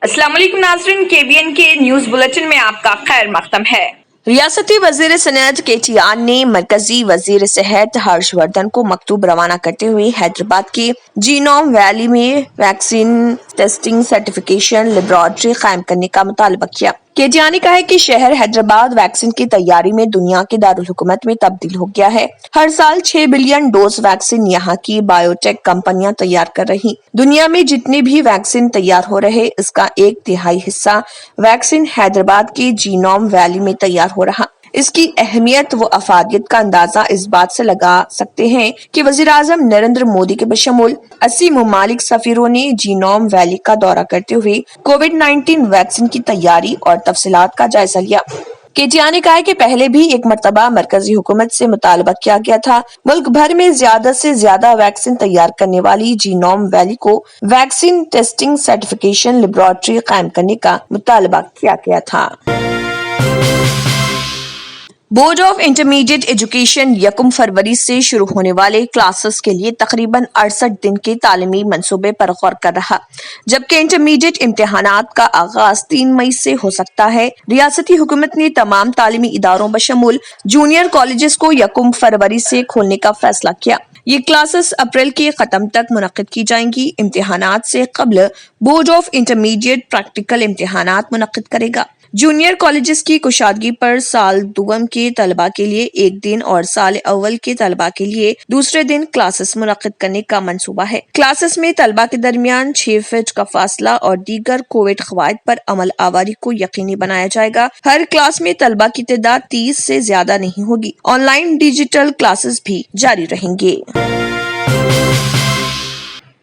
अस्सलाम वालेकुम नाज़रीन, KBN के न्यूज बुलेटिन में आपका खैर मकदम है। रियासती वजीर सनअत KTR ने मरकजी वजीर सेहत हर्षवर्धन को मकतूब रवाना करते हुए हैदराबाद के जीनोम वैली में वैक्सीन टेस्टिंग सर्टिफिकेशन लेबोरेटरी कायम करने का मुतालबा किया। KTR ने कहा है कि शहर हैदराबाद वैक्सीन की तैयारी में दुनिया के दारुल हुकूमत में तब्दील हो गया है। हर साल 6 बिलियन डोज वैक्सीन यहाँ की बायोटेक कंपनियां तैयार कर रही। दुनिया में जितने भी वैक्सीन तैयार हो रहे, इसका 1/3 हिस्सा वैक्सीन हैदराबाद के जीनोम वैली में तैयार हो रहा। इसकी अहमियत व अफादियत का अंदाजा इस बात से लगा सकते हैं कि वजीर आजम नरेंद्र मोदी के बशमूल 80 मुमालिक सफीरों ने जीनोम वैली का दौरा करते हुए कोविड-19 वैक्सीन की तैयारी और तफसीलात का जायजा लिया। KTR ने कहा है कि पहले भी एक मरतबा मरकजी हुकूमत से मुतालबा किया गया था। मुल्क भर में ज्यादा से ज्यादा वैक्सीन तैयार करने वाली जीनोम वैली को वैक्सीन टेस्टिंग सर्टिफिकेशन लेबोरेटरी कायम करने का मुतालबा किया गया था। बोर्ड ऑफ इंटरमीडिएट एजुकेशन 1 फरवरी से शुरू होने वाले क्लासेस के लिए तकरीबन 68 दिन के तालीमी मंसूबे पर गौर कर रहा, जबकि इंटरमीडिएट इम्तिहानात का आगाज 3 मई से हो सकता है। रियासती हुकूमत ने तमाम तालीमी इदारों बशमूल जूनियर कॉलेजेस को 1 फरवरी से खोलने का फैसला किया। ये क्लासेस अप्रैल के खत्म तक मुनक्किद की जाएंगी। इम्तिहानात से कबल बोर्ड ऑफ इंटरमीडिएट प्रैक्टिकल इम्तिहानात मुनक्किद करेगा। जूनियर कॉलेजेस की कुशादगी पर साल दुगम के तलबा के लिए एक दिन और साल अव्वल के तलबा के लिए दूसरे दिन क्लासेस मुनक्किद करने का मंसूबा है। क्लासेस में तलबा के दरमियान 6 फीट का फासला और दीगर कोविड क़वाइद पर अमल आवारी को यकीनी बनाया जाएगा। हर क्लास में तलबा की तादाद 30 से ज्यादा नहीं होगी। ऑनलाइन डिजिटल क्लासेस भी जारी रहेंगे।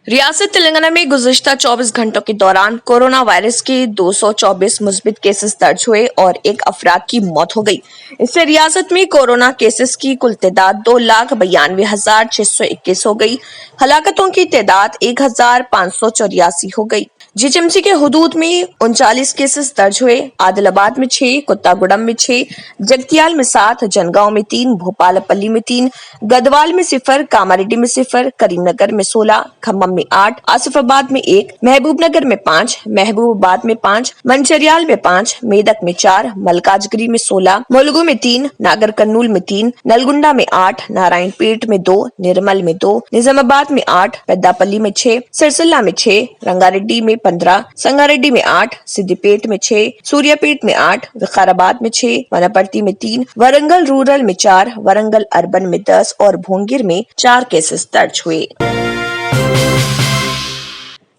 रियासत तेलंगाना में गुज़िश्ता 24 घंटों के दौरान कोरोना वायरस के 224 मुस्बित केसेस दर्ज हुए और 1 अफराद की मौत हो गई। इससे रियासत में कोरोना केसेस की कुल तादाद 2,92,621 हो गई। हलाकतों की तादाद 1,584 हो गई। GHMC के हुदूद में 39 केसेस दर्ज हुए। आदिलाबाद में 6, कुत्तागुड़म में 6, जगतियाल में 7, जनगांव में 3, भोपालपल्ली में 3, गदवाल में 0, कामारेड्डी में 0, करीमनगर में 16, खम्मम में 8, आसिफाबाद में 1, महबूबनगर में 5, महबूबाबाद में 5, मंचरियाल में 5, मेदक में 4, मलकाजगिरी में 16, मुलुगु में 3, नागर कर्नूल में 3, नलगुंडा में 8, नारायणपेट में 2, निर्मल में 2, निजामाबाद में 8, पेद्दापल्ली में 6, सिरसिल्ला में 6, रंगारेड्डी में 15, संगारेड्डी में 8, सिद्दीपेट में 6, सूर्यापेट में 8, विकाराबाद में 6, वनपर्ती में 3, वरंगल रूरल में 4, वरंगल अर्बन में 10 और भोंगिर में 4 केसेस दर्ज हुए।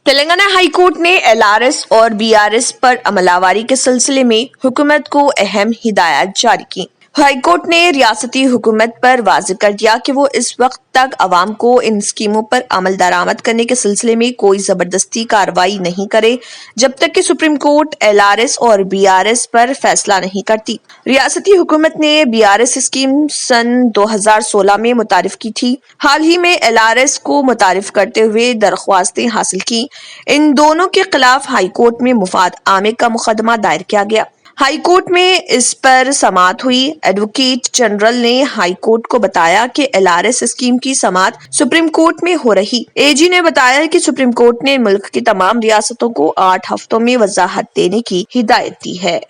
तेलंगाना हाई कोर्ट ने LRS और BRS पर अमलावरी के सिलसिले में हुकूमत को अहम हिदायत जारी की। हाई कोर्ट ने रियासती हुकूमत पर वाज़ेह कर दिया कि वो इस वक्त तक अवाम को इन स्कीमों पर अमल दरामद करने के सिलसिले में कोई जबरदस्ती कार्रवाई नहीं करे जब तक कि सुप्रीम कोर्ट LRS और BRS पर फैसला नहीं करती। रियासती हुकूमत ने BRS स्कीम सन 2016 में मुतारिफ की थी। हाल ही में LRS को मुतारिफ करते हुए दरख्वास्तें हासिल की। इन दोनों के खिलाफ हाई कोर्ट में मुफाद आमे का मुकदमा दायर किया गया। हाई कोर्ट में इस पर समाअत हुई। एडवोकेट जनरल ने हाई कोर्ट को बताया कि LRS स्कीम की समाअत सुप्रीम कोर्ट में हो रही। AG ने बताया कि सुप्रीम कोर्ट ने मुल्क की तमाम रियासतों को 8 हफ्तों में वजाहत देने की हिदायत दी है।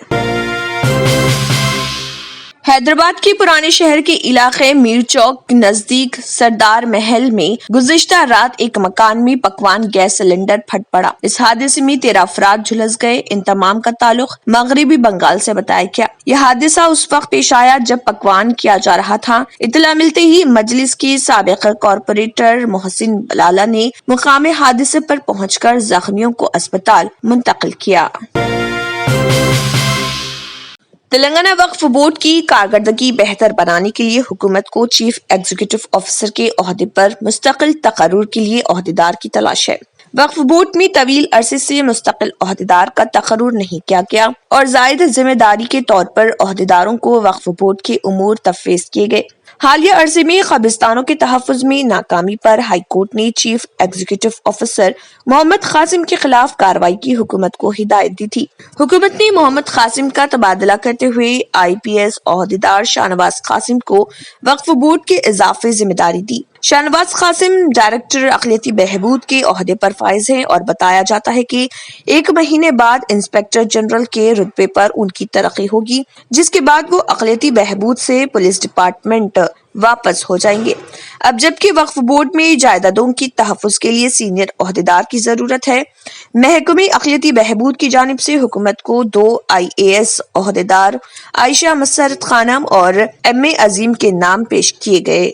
हैदराबाद के पुराने शहर के इलाके मीर चौक के नजदीक सरदार महल में गुज़िश्ता रात एक मकान में पकवान गैस सिलेंडर फट पड़ा। इस हादसे में 13 अफराद झुलस गए। इन तमाम का ताल्लुक मगरबी बंगाल से बताया गया। यह हादसा उस वक्त पेश आया जब पकवान किया जा रहा था। इत्तला मिलते ही मजलिस के साबिक़ कॉर्पोरेटर मोहसिन बलाला ने मुकाम हादसे पर पहुंचकर जख्मियों को अस्पताल मुंतकिल किया। तेलंगाना वक्फ बोर्ड की कारकर्दगी बेहतर बनाने के लिए हुकूमत को चीफ एग्जीक्यूटिव ऑफिसर के ओहदे पर मुस्तकिल तकर्रुर के लिए ओहदेदार की तलाश है। वक्फ बोर्ड में तवील अरसे से मुस्तकिल ओहदेदार का तकर्रुर नहीं किया गया और जायद जिम्मेदारी के तौर पर ओहदेदारों को वक्फ बोर्ड के उमूर तफवीज़ किए गए। हालिया अरसे में कब्रिस्तानों के तहफ़्फ़ुज़ में नाकामी पर हाई कोर्ट ने chief executive officer Mohammad Qasim के खिलाफ कार्रवाई की हुकूमत को हिदायत दी थी। हुकूमत ने मोहम्मद कासिम का तबादला करते हुए IPS ओहदेदार शाहनवाज कासिम को वक्फ बोर्ड के इजाफी जिम्मेदारी दी। शाहनवाज कासिम डायरेक्टर अक़लियती बहबूद के ओहदे पर फाइज हैं और बताया जाता है कि 1 महीने बाद इंस्पेक्टर जनरल के रुतबे पर उनकी तरक्की होगी, जिसके बाद वो अक़लियती बहबूद से पुलिस डिपार्टमेंट वापस हो जाएंगे। अब जबकि वक्फ बोर्ड में जायदादों की तहफ़्फ़ुज़ के लिए सीनियर ओहदेदार की जरूरत है, महकमे अक़लियती बहबूद की जानिब से हुकूमत को 2 IAS ओहदेदार आयशा मसरत खानम और MA अजीम के नाम पेश किए गए।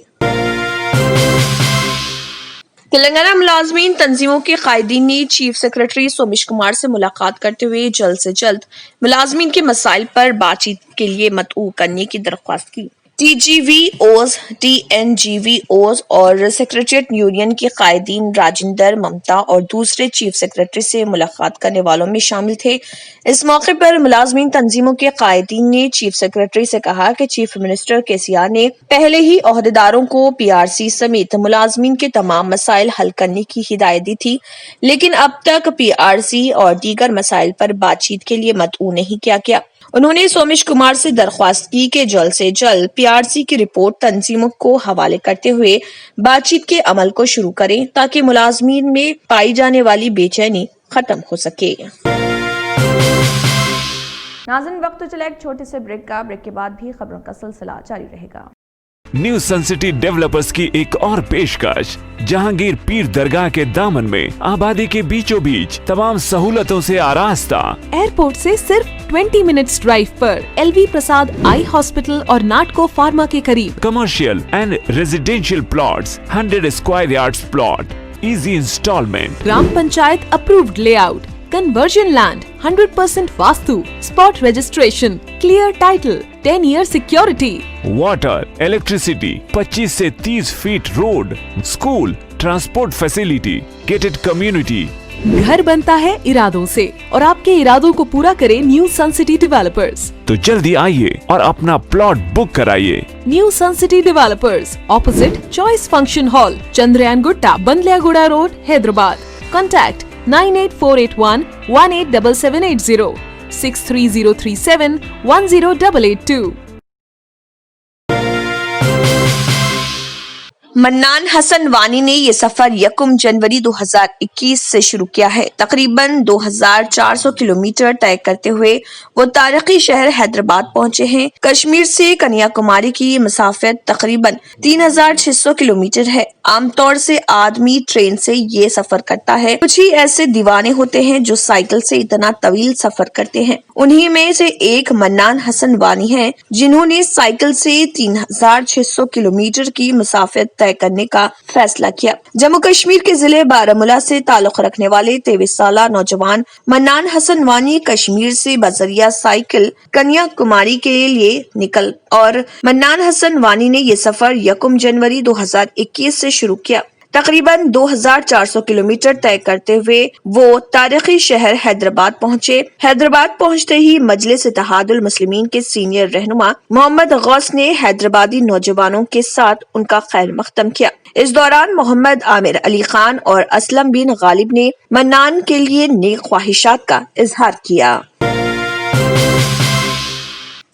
तेलंगाना मुलाजमीन तंजीमों के कायदीन ने चीफ सेक्रेटरी सोमेश कुमार से मुलाकात करते हुए जल्द से जल्द मुलाजमीन के मसाइल पर बातचीत के लिए मदऊ करने की दरख्वास्त की। TGVOs, TNGVOs और सेक्रेटरीट यूनियन के कायदीन राजिंदर, ममता और दूसरे चीफ सेक्रेटरी से मुलाकात करने वालों में शामिल थे। इस मौके पर मुलाजमीन तंजीमों के कायदीन ने चीफ सेक्रेटरी से कहा कि चीफ मिनिस्टर KCR ने पहले ही ओहदेदारों को PRC समेत मुलाजमीन के तमाम मसाइल हल करने की हिदायत दी थी, लेकिन अब तक PRC और दीगर मसाइल पर बातचीत के लिए मदऊ नहीं किया गया। उन्होंने सोमेश कुमार से दरख्वास्त की कि जल्द से जल्द PRC की रिपोर्ट तंजीमों को हवाले करते हुए बातचीत के अमल को शुरू करें ताकि मुलाजमीन में पाई जाने वाली बेचैनी खत्म हो सके। नाज़रीन, वक्त तो चला एक छोटे से ब्रेक का। ब्रेक के बाद भी खबरों का सिलसिला जारी रहेगा। न्यू सन सिटी डेवलपर्स की एक और पेशकश, जहांगीर पीर दरगाह के दामन में आबादी के बीचों बीच तमाम सहूलतों से आरास्ता, एयरपोर्ट से सिर्फ 20 मिनट्स ड्राइव पर LV प्रसाद आई हॉस्पिटल और नाटको फार्मा के करीब। Commercial and residential plots, 100 square yards plot, easy instalment, gram panchayat approved layout, conversion land, 100% vastu, spot registration, clear title, 10 year security, water, electricity, 25 से 30 feet road, school, transport facility, gated community. घर बनता है इरादों से और आपके इरादों को पूरा करे न्यू सन सिटी डेवलपर्स। तो जल्दी आइए और अपना प्लॉट बुक कराइए। New sun city developers, opposite choice function hall, Chandrayangutta, Bandlaguda road, Hyderabad. Contact 98481 187780, 63037 10882। Mannan Hasan Wani ने ये सफर 1 जनवरी 2021 से शुरू किया है। तकरीबन 2400 किलोमीटर तय करते हुए वो तारीखी शहर हैदराबाद पहुंचे हैं। कश्मीर से कन्याकुमारी की मसाफत तकरीबन 3600 किलोमीटर है। आमतौर से आदमी ट्रेन से ये सफर करता है। कुछ ही ऐसे दीवाने होते हैं जो साइकिल से इतना तवील सफर करते हैं। उन्हीं में से एक मन्नान हसन वानी है, जिन्होंने साइकिल से 3600 किलोमीटर की मसाफत तय करने का फैसला किया। जम्मू कश्मीर के जिले बारामूला से ताल्लुक रखने वाले 23 साला नौजवान मन्नान हसन वानी कश्मीर से बजरिया साइकिल कन्याकुमारी के लिए निकल और मन्नान हसन वानी ने ये सफर 1 जनवरी 2021 से शुरू किया। तकरीबन 2400 किलोमीटर तय करते हुए वो तारीखी शहर हैदराबाद पहुंचे। हैदराबाद पहुंचते ही मजलिस इत्तेहादुल मुस्लिमीन के सीनियर रहनुमा मोहम्मद गौस ने हैदराबादी नौजवानों के साथ उनका खैर मख्तम किया। इस दौरान मोहम्मद आमिर अली खान और असलम बिन गालिब ने मन्नान के लिए नेक ख्वाहिशात का इजहार किया।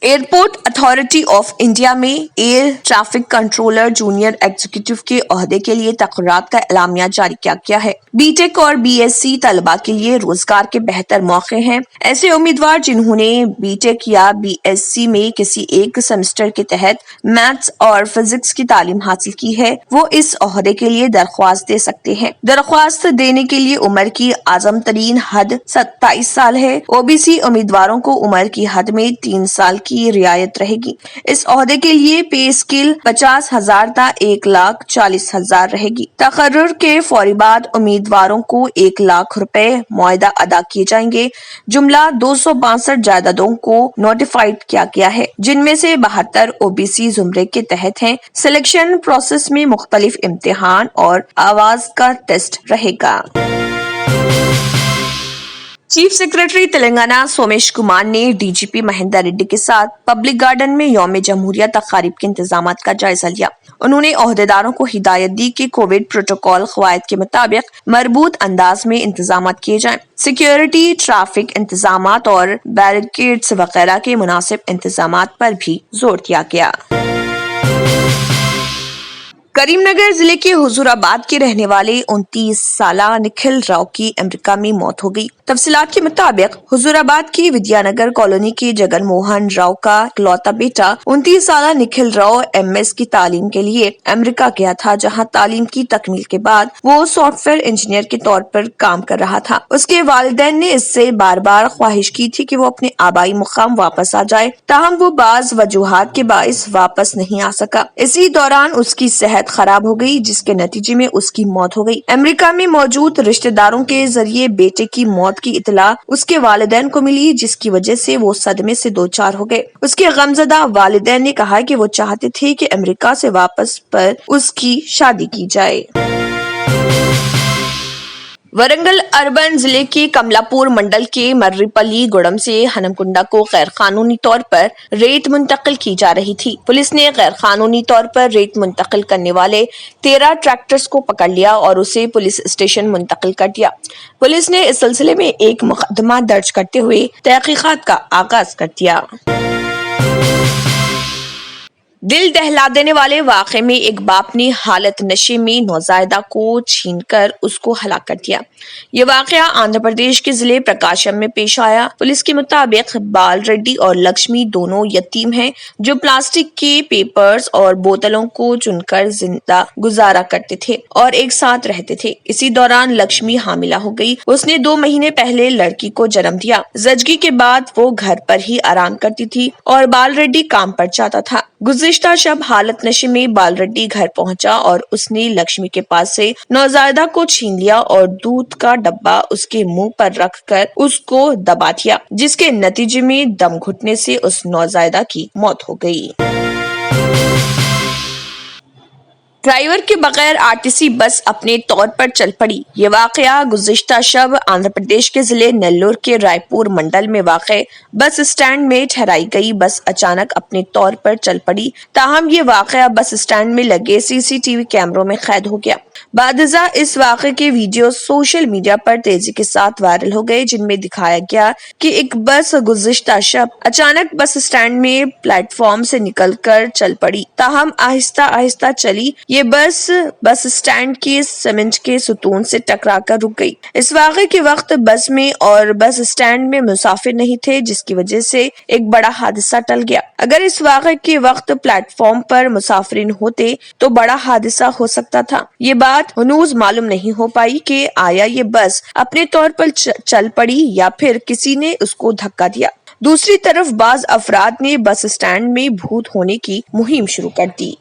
एयरपोर्ट अथॉरिटी ऑफ इंडिया में air traffic controller junior executive के ओहदे के लिए तकर्रात का एलामिया जारी किया गया है। बीटेक और BSc तलबा के लिए रोजगार के बेहतर मौके हैं। ऐसे उम्मीदवार जिन्होंने बीटेक या BSc में किसी एक सेमेस्टर के तहत मैथ्स और फिजिक्स की तालीम हासिल की है, वो इस ओहदे के लिए दरख्वास्त दे सकते हैं। दरख्वास्त देने के लिए उम्र की आजम तरीन हद 27 साल है। OBC उम्मीदवारों को उम्र की हद में 3 साल की रियायत रहेगी। इस ओहदे के लिए पे स्केल 50,000 ता 1,40,000 रहेगी। तकर्रुर के फौरी बाद उम्मीदवारों को 1 लाख रुपए मुआवजा अदा किए जाएंगे। जुमला 262 जायदादों को नोटिफाइड किया गया है, जिनमें से 72 OBC जुमरे के तहत हैं। सिलेक्शन प्रोसेस में मुख्तलिफ इम्तिहान और आवाज का टेस्ट रहेगा। चीफ सेक्रेटरी तेलंगाना सोमेश कुमार ने DGP महेंदर रेड्डी के साथ पब्लिक गार्डन में यौम जमहूरिया तकारीब के इंतजामात का जायजा लिया। उन्होंने ओहदेदारों को हिदायत दी कि कोविड प्रोटोकॉल क़वायद के मुताबिक मरबूत अंदाज में इंतजामात किए जाएं। सिक्योरिटी, ट्रैफिक इंतजामात और बैरिकेड्स वगैरह के मुनासिब इंतजामात पर भी जोर दिया गया। کریم نگر ضلع کے حضورآباد کے رہنے والے 29 سالہ نکھل راؤ کی امریکہ میں موت ہو گئی۔ تفصیلات کے مطابق حضورآباد کی ودیا نگر کالونی کے جگن موہن راؤ کا اکلوتا بیٹا 29 سالہ نکھل راؤ MS کی تعلیم کے لیے امریکہ گیا تھا، جہاں تعلیم کی تکمیل کے بعد وہ سافٹ ویئر انجینئر کے طور پر کام کر رہا تھا۔ اس کے والدین نے اس سے بار بار خواہش کی تھی کہ وہ اپنے آبائی مقام واپس آ جائے، تاہم وہ بعض وجوہات کے باعث واپس نہیں آ سکا۔ اسی دوران اس کی صحت خراب ہو گئی، جس کے نتیجے میں اس کی موت ہو گئی۔ امریکہ میں موجود رشتہ داروں کے ذریعے بیٹے کی موت کی اطلاع اس کے والدین کو ملی، جس کی وجہ سے وہ صدمے سے دوچار ہو گئے۔ اس کے غمزدہ والدین نے کہا کہ وہ چاہتے تھے کہ امریکہ سے واپس پر اس کی شادی کی جائے۔ ورنگل اربن ضلع کے کملا پور منڈل کے مرری پلی گڑم سے ہنمکنڈا کو غیر قانونی طور پر ریت منتقل کی جا رہی تھی۔ پولیس نے غیر قانونی طور پر ریت منتقل کرنے والے 13 ٹریکٹرز کو پکڑ لیا اور اسے پولیس اسٹیشن منتقل کر دیا۔ پولیس نے اس سلسلے میں ایک مقدمہ درج کرتے ہوئے تحقیقات کا آغاز کر دیا۔ دل دہلا دینے والے واقعے میں ایک باپ نے حالت نشے میں نوزائیدہ کو چھین کر اس کو ہلاک کر دیا۔ یہ واقعہ آندھرا پردیش کے ضلع پرکاشم میں پیش آیا۔ پولیس کے مطابق بال ریڈی اور لکشمی دونوں یتیم ہیں جو پلاسٹک کے پیپرز اور بوتلوں کو چن کر زندہ گزارا کرتے تھے اور ایک ساتھ رہتے تھے۔ اسی دوران لکشمی حاملہ ہو گئی۔ اس نے 2 مہینے پہلے لڑکی کو جنم دیا۔ زچگی کے بعد وہ گھر پر ہی آرام کرتی تھی اور بال ریڈی کام پر جاتا تھا۔ گزشتہ شب حالت نشے میں بال ریڈی گھر پہنچا اور اس نے لکشمی کے پاس سے نوزائیدہ کو چھین لیا اور دودھ کا ڈبہ اس کے منہ پر رکھ کر اس کو دبا دیا، جس کے نتیجے میں دم گھٹنے سے اس نوزائیدہ کی موت ہو گئی۔ ڈرائیور کے بغیر RTC بس اپنے طور پر چل پڑی۔ یہ واقعہ گزشتہ شب آندھرا پردیش کے ضلع نیلور کے رائے پور منڈل میں واقع بس اسٹینڈ میں ٹھہرائی گئی بس اچانک اپنے طور پر چل پڑی، تاہم یہ واقعہ بس اسٹینڈ میں لگے CCTV کیمروں میں قید ہو گیا۔ بعد ازاں اس واقعے کے ویڈیو سوشل میڈیا پر تیزی کے ساتھ وائرل ہو گئے، جن میں دکھایا گیا کہ ایک بس گزشتہ شب اچانک بس اسٹینڈ میں پلیٹ فارم سے نکل کر چل پڑی، تاہم آہستہ آہستہ چلی یہ بس اسٹینڈ کے سیمنٹ کے ستون سے ٹکرا کر رک گئی۔ اس واقعے کے وقت بس میں اور بس اسٹینڈ میں مسافر نہیں تھے، جس کی وجہ سے ایک بڑا حادثہ ٹل گیا۔ اگر اس واقعے کے وقت پلیٹ فارم پر مسافرین ہوتے تو بڑا حادثہ ہو سکتا تھا۔ یہ بات ہنوز معلوم نہیں ہو پائی کہ آیا یہ بس اپنے طور پر چل پڑی یا پھر کسی نے اس کو دھکا دیا۔ دوسری طرف بعض افراد نے بس اسٹینڈ میں بھوت ہونے کی مہم شروع کر دی۔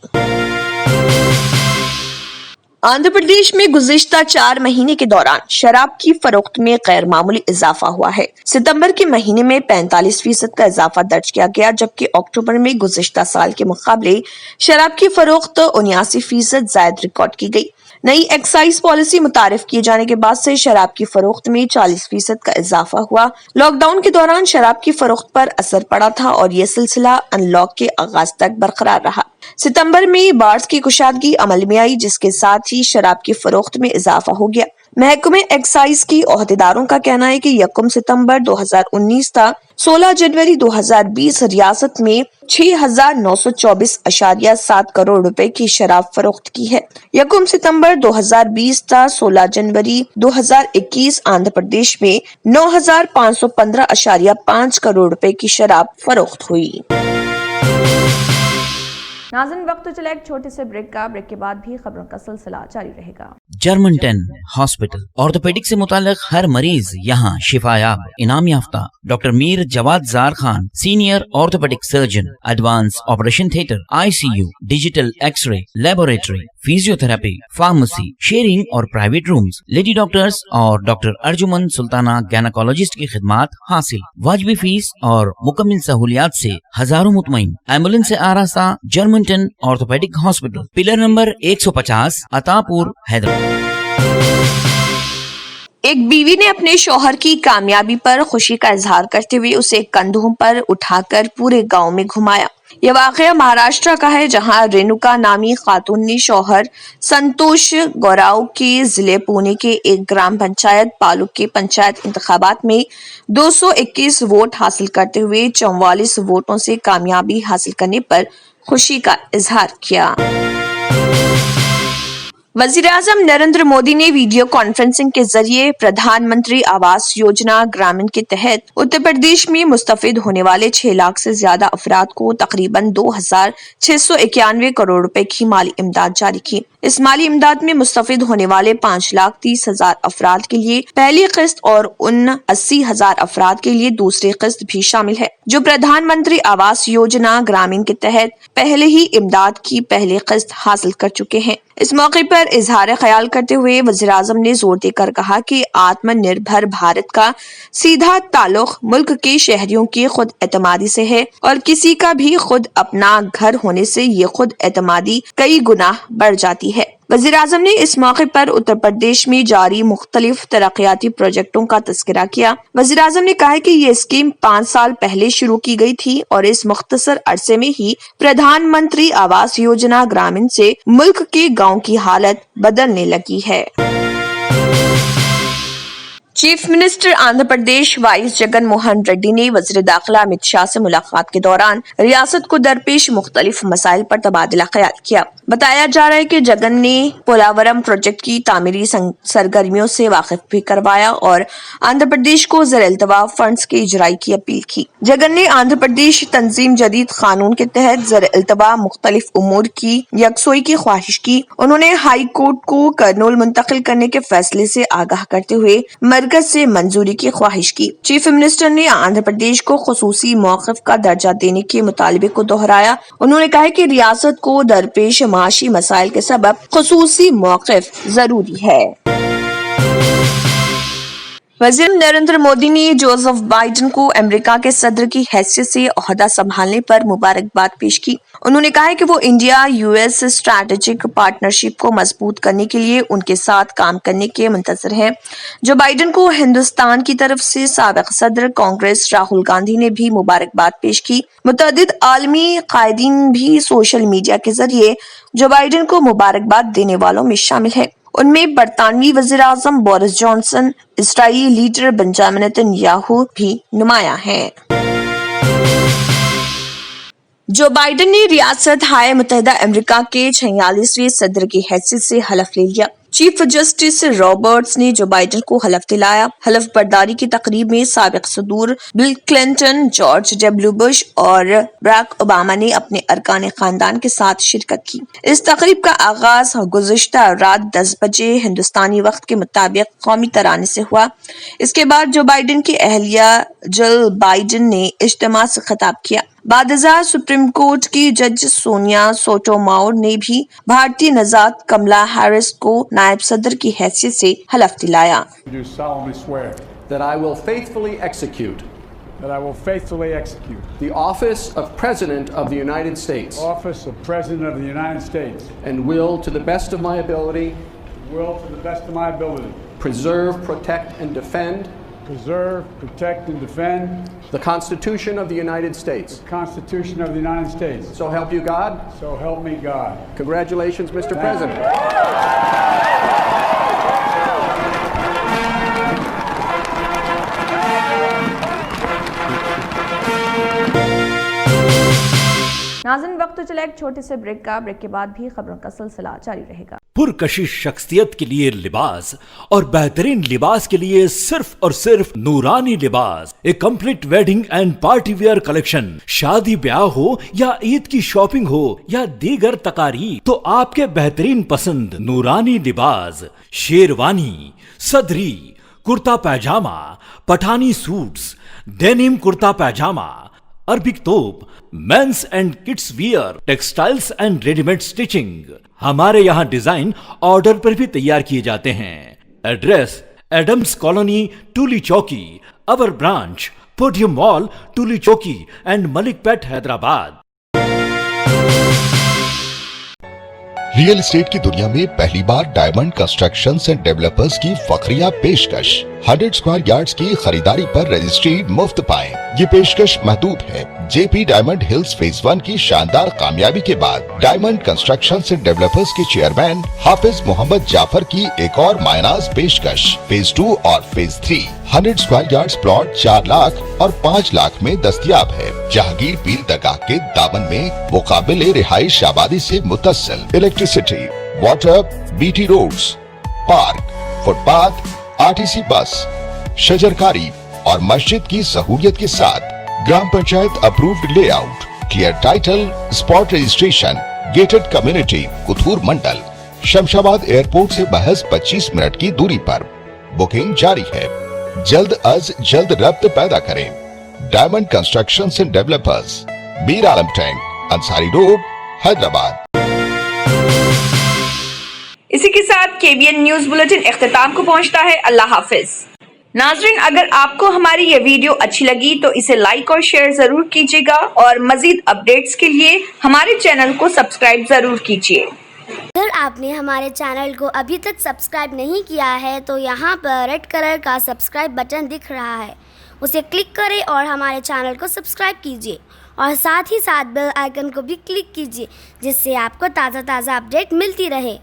آندھرا پردیش میں گزشتہ 4 مہینے کے دوران شراب کی فروخت میں غیر معمولی اضافہ ہوا ہے۔ ستمبر کے مہینے میں 45% کا اضافہ درج کیا گیا، جبکہ اکتوبر میں گزشتہ سال کے مقابلے شراب کی فروخت 79% زائد ریکارڈ کی گئی۔ نئی ایکسائز پالیسی متعارف کیے جانے کے بعد سے شراب کی فروخت میں 40% کا اضافہ ہوا۔ لاک ڈاؤن کے دوران شراب کی فروخت پر اثر پڑا تھا اور یہ سلسلہ ان لاک کے آغاز تک برقرار رہا۔ ستمبر میں بارز کی کشادگی عمل میں آئی، جس کے ساتھ ہی شراب کی فروخت میں اضافہ ہو گیا۔ محکمہ ایکسائز کی عہدیداروں کا کہنا ہے کہ 1 ستمبر 2019 تا 16 جنوری 2020 ریاست میں 6,924.7 کروڑ روپے کی شراب فروخت کی ہے۔ 1 ستمبر 2020 تا 16 جنوری 2021 آندھرا پردیش میں 9,515.5 کروڑ روپے کی شراب فروخت ہوئی۔ ناظرین، وقت تو چلا ایک چھوٹے سے بریک کا۔ بریک کے بعد بھی خبروں کا سلسلہ جاری رہے گا۔ جرمن 10 ہاسپٹل آرتھوپیڈک سے متعلق ہر مریض یہاں شفا یاب، انعام یافتہ ڈاکٹر میر جواد زار Khan, senior orthopaedic surgeon, advance operation theatre, ICU، digital X ray, laboratory, physio therapy, pharmacy, sharing اور پرائیویٹ رومز، لیڈی ڈاکٹرز اور ڈاکٹر ارجمن سلطانہ گینیکولوجسٹ کی خدمات حاصل، واجبی فیس اور مکمل سہولیات سے ہزاروں مطمئن، ایمبولینس سے آراستہ German 10 orthopaedic hospital, pillar number 150، Attapur, Hyderabad. ایک بیوی نے اپنے شوہر کی کامیابی پر خوشی کا اظہار کرتے ہوئے اسے کندھوں پر اٹھا کر پورے گاؤں میں گھمایا۔ یہ واقعہ مہاراشٹر کا ہے، جہاں رینوکا نامی خاتون نے شوہر سنتوش گوراؤ کے ضلع پونے کے ایک گرام پنچایت پالوک کے پنچایت انتخابات میں 221 ووٹ حاصل کرتے ہوئے 44 ووٹوں سے کامیابی حاصل کرنے پر خوشی کا اظہار کیا۔ वज़ीर-ए-आज़म नरेंद्र मोदी ने वीडियो कॉन्फ्रेंसिंग के जरिए प्रधानमंत्री आवास योजना ग्रामीण के तहत उत्तर प्रदेश में मुस्तफिद होने वाले 6 लाख से ज्यादा अफराद को तकरीबन 2,691 करोड़ रुपए की माली इमदाद जारी की। इस माली इमदाद में मुस्तफिद होने वाले 5,30,000 अफराद के लिए पहली किस्त और उन 80,000 अफराद के लिए दूसरी किस्त भी शामिल है, जो प्रधानमंत्री आवास योजना ग्रामीण के तहत पहले ही इमदाद की पहली किस्त हासिल कर चुके हैं। इस मौके पर इजहार ख्याल करते हुए वज़ीर-ए-आज़म ने जोर देकर कहा कि आत्मनिर्भर भारत का सीधा ताल्लुक मुल्क के शहरियों की खुद एतमादी से है और किसी का भी खुद अपना घर होने से ये खुद एतमादी कई गुना बढ़ जाती है। वज़ीर-ए-आज़म ने इस मौके पर उत्तर प्रदेश में जारी मुख्तलिफ तरक्याती प्रोजेक्टों का तज़किरा किया। वज़ीर-ए-आज़म ने कहा कि ये स्कीम 5 साल पहले शुरू की गई थी और इस मुख्तसर अरसे में ही प्रधानमंत्री आवास योजना ग्रामीण से मुल्क के गाँव की हालत बदलने लगी है। Chief minister Andhra Pradesh vice Jagan Mohan Reddy ने वज़ीर दाखिला अमित शाह से मुलाकात के दौरान रियासत को दरपेश मुख्तलिफ मसाइल पर तबादला ख्याल किया। बताया जा रहा है कि जगन ने पोलावरम प्रोजेक्ट की तामीरी सरगर्मियों से वाकिफ भी करवाया और आंध्र प्रदेश को ज़र-ए-इल्तवा फंड्स के इजराई की अपील की। जगन ने आंध्र प्रदेश तंजीम जदीद कानून के तहत ज़र-ए-इल्तवा मुख्तलिफ उमूर की यकसोई की ख्वाहिश की। उन्होंने हाई कोर्ट को कर्नूल मुंतकिल करने के फैसले से आगाह करते हुए मरकज से मंजूरी की ख्वाहिश की। चीफ मिनिस्टर ने आंध्र प्रदेश को खुसूसी मौक़िफ़ का दर्जा देने के मुतालबे को दोहराया। उन्होंने कहा कि रियासत को दरपेश माशी मसाइल के सबब खुसूसी मौक़िफ़ जरूरी है। वज़ीर नरेंद्र मोदी ने जोसेफ बाइडेन को अमेरिका के सदर की हैसियत से ओहदा संभालने पर मुबारकबाद पेश की। उन्होंने कहा है कि वो इंडिया यूएस स्ट्रैटेजिक पार्टनरशिप को मजबूत करने के लिए उनके साथ काम करने के मुंतज़िर हैं। जो बाइडेन को हिंदुस्तान की तरफ से साबिक़ सदर कांग्रेस राहुल गांधी ने भी मुबारकबाद पेश की। मुतअद्दिद आलमी कायदीन भी सोशल मीडिया के जरिए जो बाइडेन को मुबारकबाद देने वालों में शामिल है। उनमें बरतानवी वज़ीर-ए-आज़म बोरिस जॉनसन, इस्राईली लीडर बेंजामिन नेतन्याहू भी नुमाया हैं। जो बाइडेन ने रियासत हाय मुत्तहिदा अमेरिका के 46वें सदर की हैसियत से हलफ ले लिया। चीफ जस्टिस रॉबर्ट्स ने जो बाइडेन को हलफ दिलाया। हलफ बर्दारी की तकरीब में साबिक़ सदूर Bill Clinton, George W Bush और बराक ओबामा ने अपने अरकान खानदान के साथ शिरकत की। इस तकरीब का आगाज गुज़िश्ता रात 10 बजे हिंदुस्तानी वक्त के मुताबिक कौमी तराने से हुआ। इसके बाद जो बाइडेन की अहलिया जिल बाइडेन ने इज्तिमा से खिताब किया। बादशाह सुप्रीम कोर्ट की जज सोनिया सोटोमाउर ने भी भारतीय नजात कमला हैरिस को नायब सदर की हैसियत से हलफ दिलाया। That I will faithfully execute the office of President of the United States and will to the best of my ability preserve, protect and defend the Constitution of the United States. So help you God. So help me God. Congratulations, Mr. President. नाज़रीन, वक्त तो चला एक छोटे से break का। Break के बाद भी खबरों का सिलसिला जारी रहेगा। पुरकशिश शख्सियत के लिए लिबास और बेहतरीन लिबास के लिए सिर्फ और सिर्फ नूरानी लिबास, a complete wedding and party wear collection. शादी ब्याह हो या ईद की शॉपिंग हो या दीगर तकारीब, तो आपके बेहतरीन पसंद नूरानी लिबास, शेरवानी, सदरी, kurta pyjama, Pathani suits, denim kurta pyjama, Arabic thobe, men's and kids wear, textiles and readymade stitching. हमारे यहाँ डिजाइन ऑर्डर पर भी तैयार किए जाते हैं। एड्रेस एडम्स कॉलोनी, टूली चौकी। अवर ब्रांच पोडियम मॉल, टूली चौकी एंड मलिकपेट, हैदराबाद। रियल एस्टेट की दुनिया में पहली बार डायमंड कंस्ट्रक्शंस एंड डेवलपर्स की फखरिया पेशकश। 100 स्क्वायर यार्ड्स की खरीदारी पर रजिस्ट्री मुफ्त पाएं। ये पेशकश महदूद है। जेपी डायमंड हिल्स फेज 1 की शानदार कामयाबी के बाद डायमंड कंस्ट्रक्शंस एंड डेवलपर्स के चेयरमैन हाफिज मोहम्मद जाफर की एक और मायनाज पेशकश। फेज 2 और phase 3 100 square yards plot 4 lakh और 5 लाख में दस्तयाब है। जहांगीर पीर दरगाह के दामन में मुकाबिले रिहाइश आबादी से मुतस्सिल। Electricity, water, BT roads, park, footpath, RTC bus, शजरकारी और मस्जिद की सहूलियत के साथ gram panchayat approved layout, clear title, spot registration, gated community, Kothur mandal, Shamshabad airport से महज 25 मिनट की दूरी पर। बुकिंग जारी है। जल्द अज जल्द रब्त पैदा करें। Diamond construction and developers, Mir Alam tank, Ansari road, Hyderabad. इसी के साथ KBN न्यूज बुलेटिन इख्तिताम को पहुंचता है। अल्लाह हाफिज। नाजरीन, अगर आपको हमारी ये वीडियो अच्छी लगी तो इसे लाइक और शेयर जरूर कीजिएगा और मजीद अपडेट्स के लिए हमारे चैनल को सब्सक्राइब जरूर कीजिए। अगर आपने हमारे चैनल को अभी तक सब्सक्राइब नहीं किया है तो यहाँ पर रेड कलर का सब्सक्राइब बटन दिख रहा है, उसे क्लिक करें और हमारे चैनल को सब्सक्राइब कीजिए और साथ ही साथ बेल आइकन को भी क्लिक कीजिए, जिससे आपको ताज़ा अपडेट मिलती रहे।